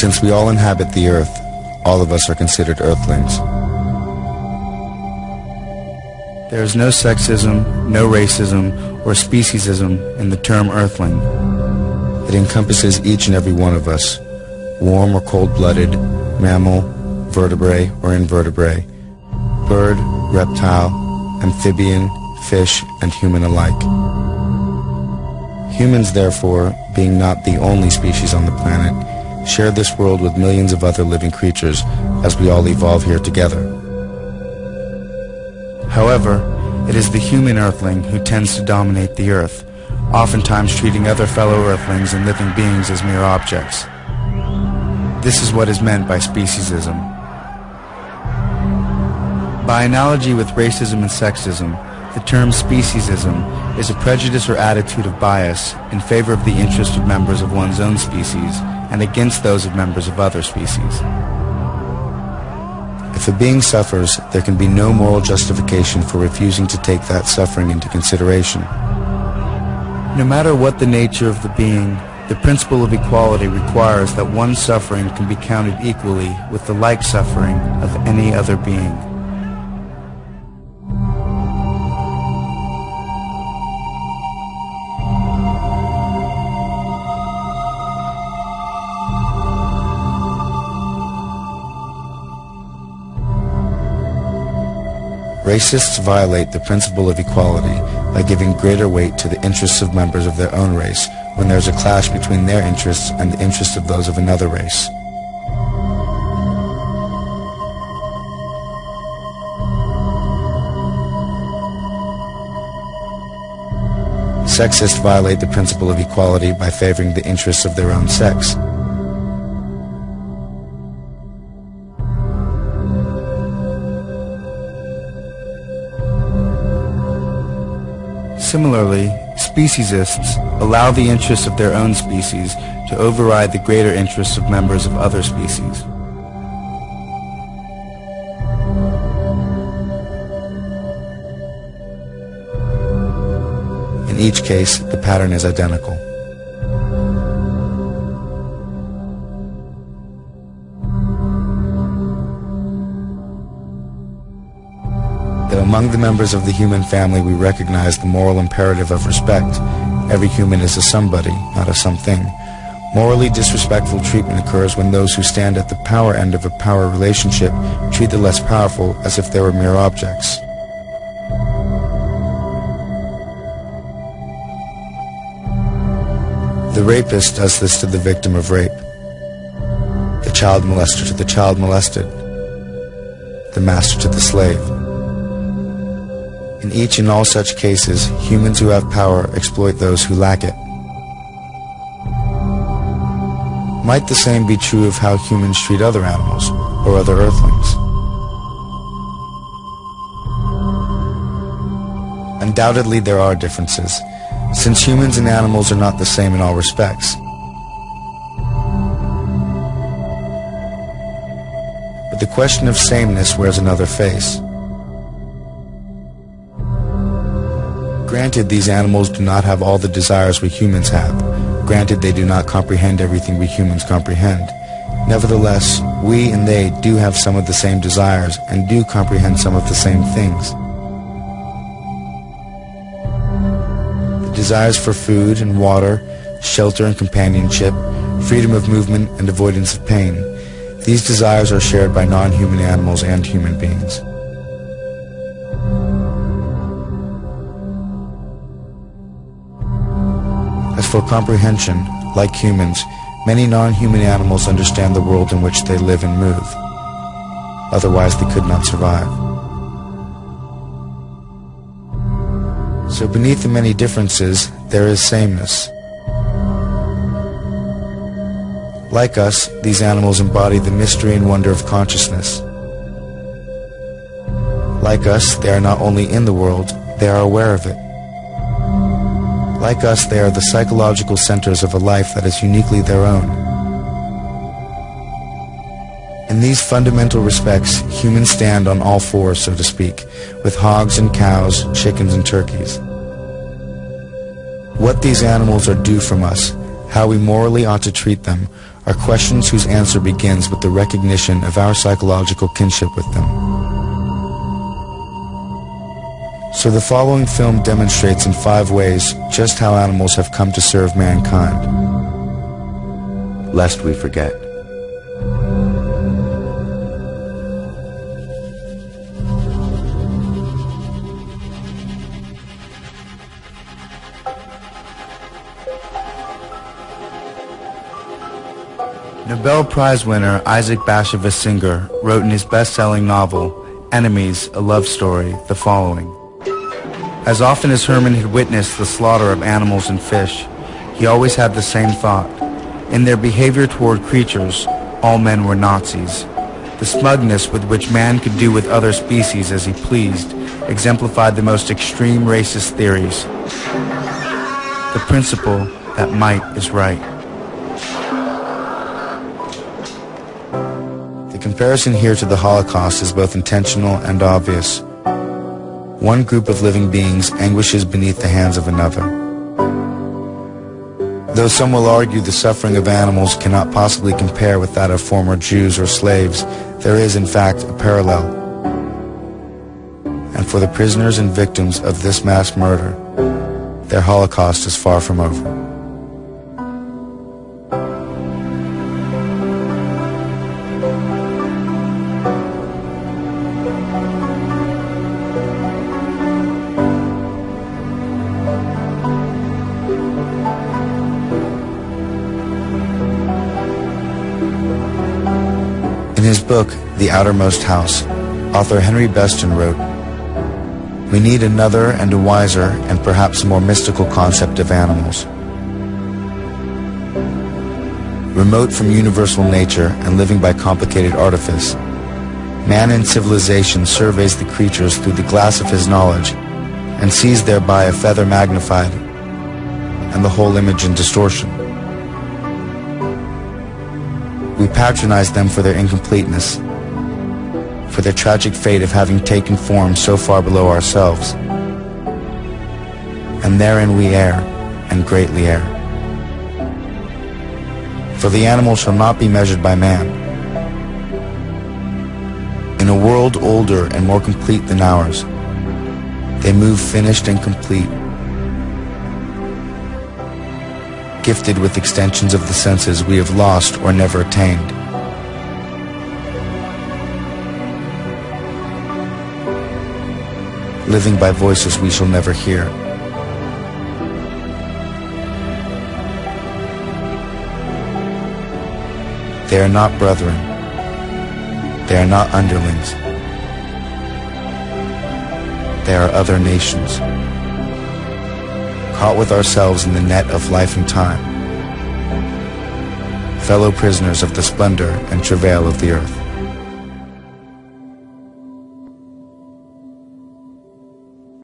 Since we all inhabit the earth, all of us are considered Earthlings. There is no sexism, no racism, or speciesism in the term Earthling. It encompasses each and every one of us, warm or cold-blooded, mammal, vertebrate or invertebrate, bird, reptile, amphibian, fish, and human alike. Humans, therefore, being not the only species on the planet, share this world with millions of other living creatures as we all evolve here together. However, it is the human Earthling who tends to dominate the Earth, oftentimes treating other fellow Earthlings and living beings as mere objects. This is what is meant by speciesism. By analogy with racism and sexism, the term speciesism is a prejudice or attitude of bias in favor of the interest of members of one's own species and against those of members of other species. If a being suffers, there can be no moral justification for refusing to take that suffering into consideration. No matter what the nature of the being, the principle of equality requires that one's suffering can be counted equally with the like suffering of any other being. Racists violate the principle of equality by giving greater weight to the interests of members of their own race when there is a clash between their interests and the interests of those of another race. Sexists violate the principle of equality by favoring the interests of their own sex. Similarly, speciesists allow the interests of their own species to override the greater interests of members of other species. In each case, the pattern is identical. Though among the members of the human family we recognize the moral imperative of respect, every human is a somebody, not a something. Morally disrespectful treatment occurs when those who stand at the power end of a power relationship treat the less powerful as if they were mere objects. The rapist does this to the victim of rape, the child molester to the child molested, the master to the slave. In each and all such cases, humans who have power exploit those who lack it. Might the same be true of how humans treat other animals or other Earthlings? Undoubtedly there are differences, since humans and animals are not the same in all respects. But the question of sameness wears another face. Granted, these animals do not have all the desires we humans have. Granted, they do not comprehend everything we humans comprehend. Nevertheless, we and they do have some of the same desires and do comprehend some of the same things. The desires for food and water, shelter and companionship, freedom of movement and avoidance of pain. These desires are shared by non-human animals and human beings. As for comprehension, like humans, many non-human animals understand the world in which they live and move. Otherwise, they could not survive. So beneath the many differences, there is sameness. Like us, these animals embody the mystery and wonder of consciousness. Like us, they are not only in the world, they are aware of it. Like us, they are the psychological centers of a life that is uniquely their own. In these fundamental respects, humans stand on all fours, so to speak, with hogs and cows, chickens and turkeys. What these animals are due from us, how we morally ought to treat them, are questions whose answer begins with the recognition of our psychological kinship with them. So the following film demonstrates in 5 ways just how animals have come to serve mankind. Lest we forget. Nobel Prize winner Isaac Bashevis Singer wrote in his best-selling novel, Enemies, a Love Story, the following. As often as Herman had witnessed the slaughter of animals and fish, he always had the same thought. In their behavior toward creatures, all men were Nazis. The smugness with which man could do with other species as he pleased exemplified the most extreme racist theories. The principle that might is right. The comparison here to the Holocaust is both intentional and obvious. One group of living beings anguishes beneath the hands of another. Though some will argue the suffering of animals cannot possibly compare with that of former Jews or slaves, there is in fact a parallel. And for the prisoners and victims of this mass murder, their Holocaust is far from over. In his book, The Outermost House, author Henry Beston wrote, "We need another and a wiser and perhaps more mystical concept of animals. Remote from universal nature and living by complicated artifice, man in civilization surveys the creatures through the glass of his knowledge and sees thereby a feather magnified and the whole image in distortion. We patronize them for their incompleteness, for their tragic fate of having taken form so far below ourselves. And therein we err, and greatly err. For the animal shall not be measured by man. In a world older and more complete than ours, they move finished and complete, gifted with extensions of the senses we have lost or never attained. Living by voices we shall never hear. They are not brethren. They are not underlings. They are other nations, caught with ourselves in the net of life and time, fellow prisoners of the splendor and travail of the earth."